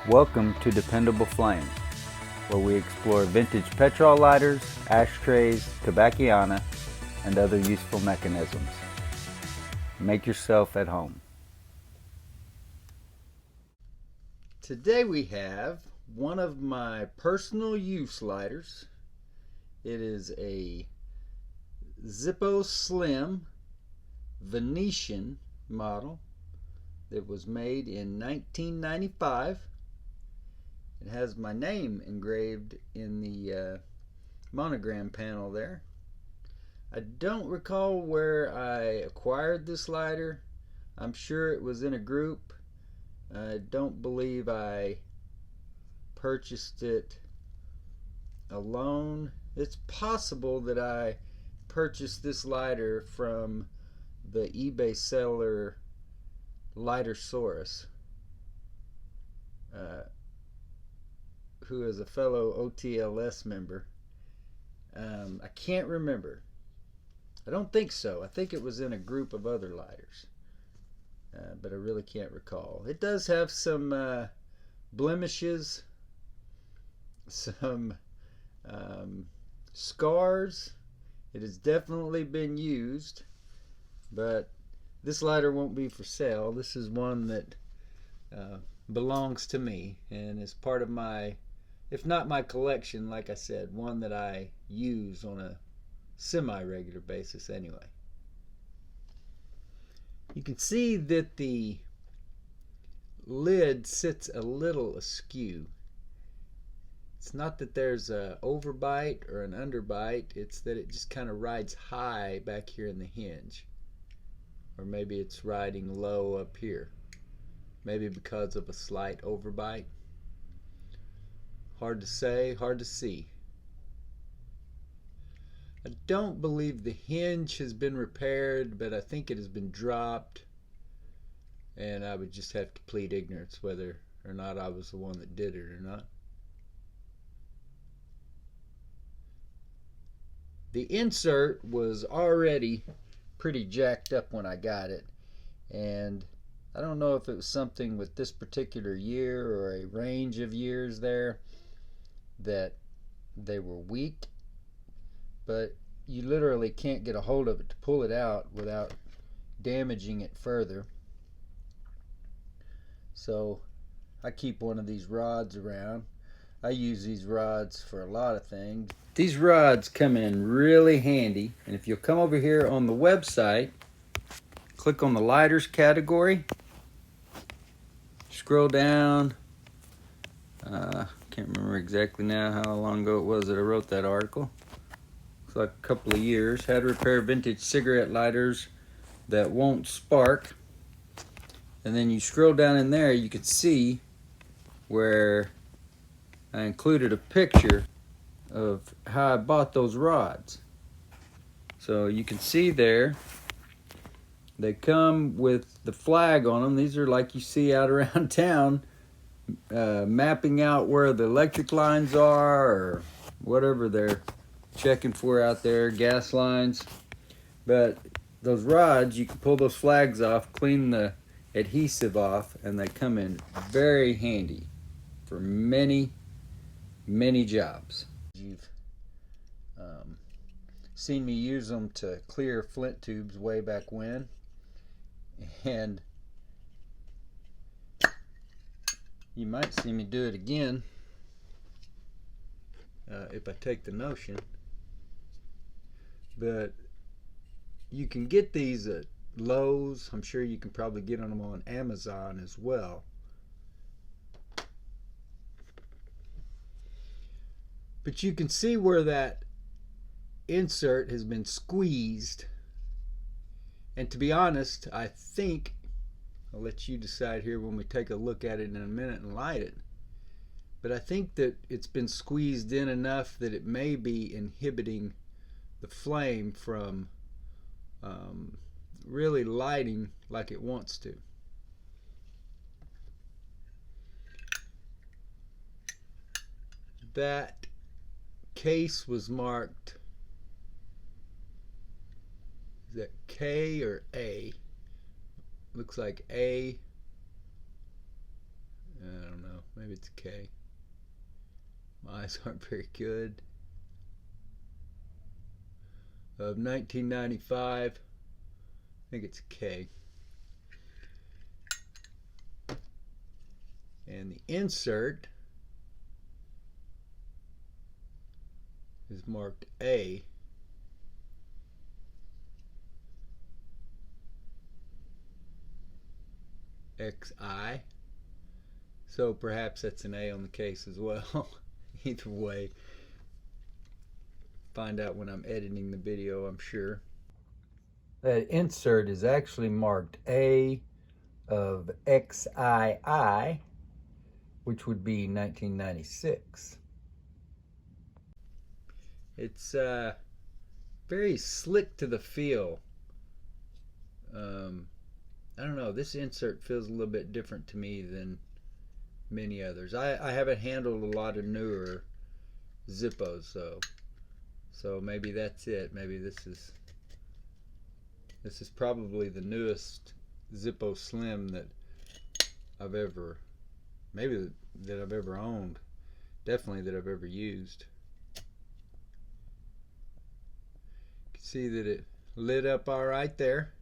Welcome to Dependable Flame, where we explore vintage petrol lighters, ashtrays, tobacciana, and other useful mechanisms. Make yourself at home. Today we have one of my personal use lighters. It is a Zippo Slim Venetian model that was made in 1995. It has my name engraved in the monogram panel there. I don't recall where I acquired this lighter. I'm sure it was in a group. I don't believe I purchased it alone. It's possible that I purchased this lighter from the eBay seller Lightersaurus, who is a fellow OTLS member. I can't remember. I don't think so. I think it was in a group of other lighters, but I really can't recall. It does have some blemishes, some scars. It has definitely been used, but this lighter won't be for sale. This is one that belongs to me and is part of my, if not my collection, like I said, one that I use on a semi-regular basis anyway. You can see that the lid sits a little askew. It's not that there's an overbite or an underbite, it's that it just kind of rides high back here in the hinge. Or maybe it's riding low up here. Maybe because of a slight overbite. Hard to say, hard to see. I don't believe the hinge has been repaired, but I think it has been dropped. And I would just have to plead ignorance whether or not I was the one that did it or not. The insert was already pretty jacked up when I got it, and I don't know if it was something with this particular year or a range of years there that they were weak, but you literally can't get a hold of it to pull it out without damaging it further. So I keep one of these rods around. I use these rods for a lot of things. These rods come in really handy, and if you'll come over here on the website, click on the lighters category, scroll down. Can't remember exactly now how long ago it was that I wrote that article. Looks like a couple of years. How to repair vintage cigarette lighters that won't spark. And then you scroll down in there, you can see where I included a picture of how I bought those rods. So you can see there, they come with the flag on them. These are like you see out around town, mapping out where the electric lines are or whatever they're checking for out there, gas lines. But those rods, you can pull those flags off, clean the adhesive off, and they come in very handy for many jobs. You've seen me use them to clear flint tubes way back when, and you might see me do it again if I take the notion. But you can get these at Lowe's. I'm sure you can probably get them on Amazon as well. But you can see where that insert has been squeezed. And to be honest, I think, I'll let you decide here when we take a look at it in a minute and light it, but I think that it's been squeezed in enough that it may be inhibiting the flame from really lighting like it wants to. That case was marked, is that K or A? Looks like A. I don't know. maybe it's a K. My eyes aren't very good. Of 1995, I think it's a K. And the insert is marked A. XI. So perhaps that's an A on the case as well. Either way, find out when I'm editing the video, I'm sure. That insert is actually marked A of XII, which would be 1996. It's very slick to the feel. I don't know, this insert feels a little bit different to me than many others. I haven't handled a lot of newer Zippos, so maybe that's it. Maybe this is probably the newest Zippo Slim that I've ever, maybe that I've ever owned. Definitely that I've ever used. You can see that it lit up all right there.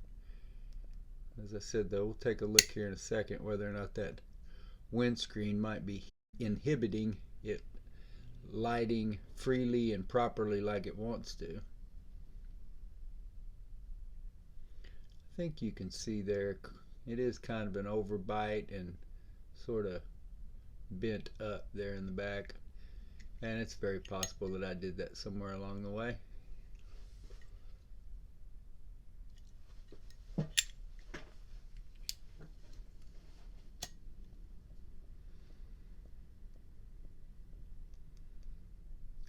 As I said though, we'll take a look here in a second whether or not that windscreen might be inhibiting it lighting freely and properly like it wants to. I think you can see there it is kind of an overbite and sort of bent up there in the back, and it's very possible that I did that somewhere along the way.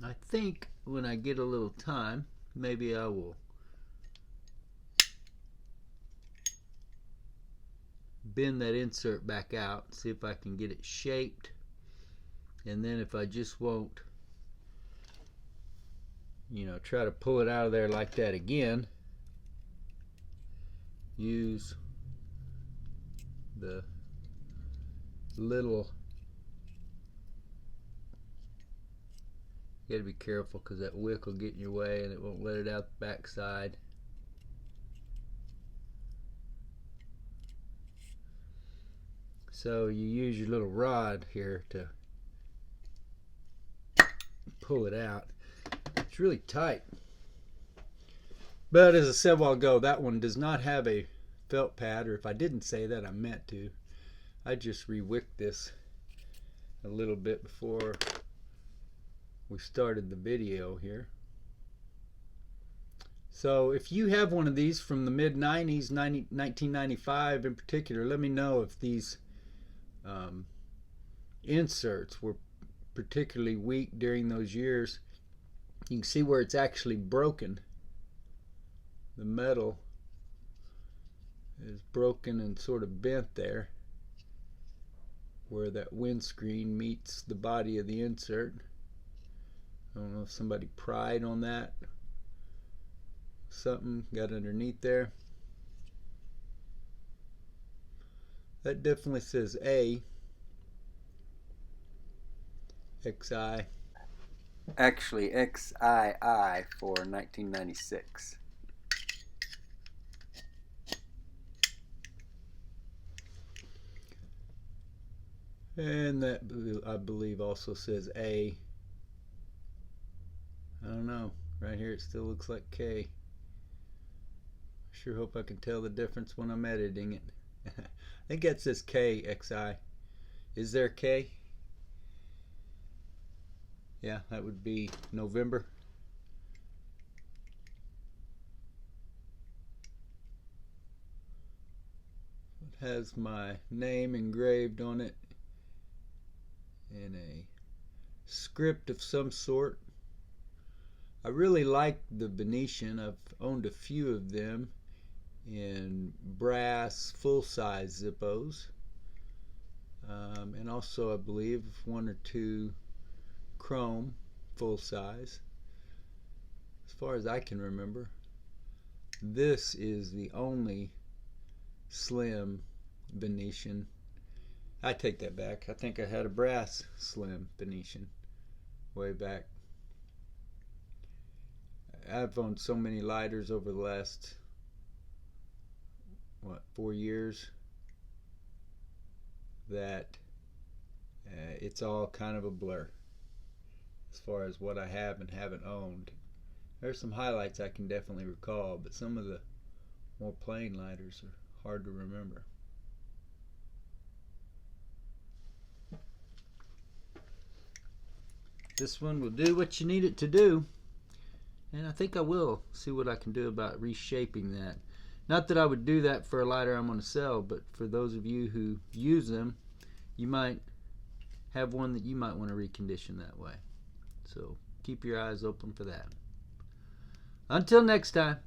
I think when I get a little time, maybe I will bend that insert back out, see if I can get it shaped, and then if I just won't, try to pull it out of there like that again, use the little, you gotta be careful because that wick will get in your way and it won't let it out the backside. So you use your little rod here to pull it out. It's really tight. But as I said a while ago, that one does not have a felt pad, or if I didn't say that, I meant to. I just re-wicked this a little bit before we started the video here. So if you have one of these from the mid-90s, 1995 in particular, let me know if these inserts were particularly weak during those years. You can see where it's actually broken. The metal is broken and sort of bent there where that windscreen meets the body of the insert. I don't know if somebody pried on that. Something got underneath there. That definitely says A. XI. Actually XII for 1996. And that, I believe, also says A. I don't know. Right here it still looks like K. Sure hope I can tell the difference when I'm editing it. I think that says KXI. Is there K? Yeah, that would be November. It has my name engraved on it in a script of some sort. I really like the Venetian. I've owned a few of them in brass full-size Zippos, and also I believe one or two chrome full-size. As far as I can remember, this is the only slim Venetian. I take that back. I think I had a brass slim Venetian way back. I've owned so many lighters over the last, 4 years, that it's all kind of a blur as far as what I have and haven't owned. There's some highlights I can definitely recall, but some of the more plain lighters are hard to remember. This one will do what you need it to do, and I think I will see what I can do about reshaping that. Not that I would do that for a lighter I'm going to sell, but for those of you who use them, you might have one that you might want to recondition that way. So keep your eyes open for that. Until next time.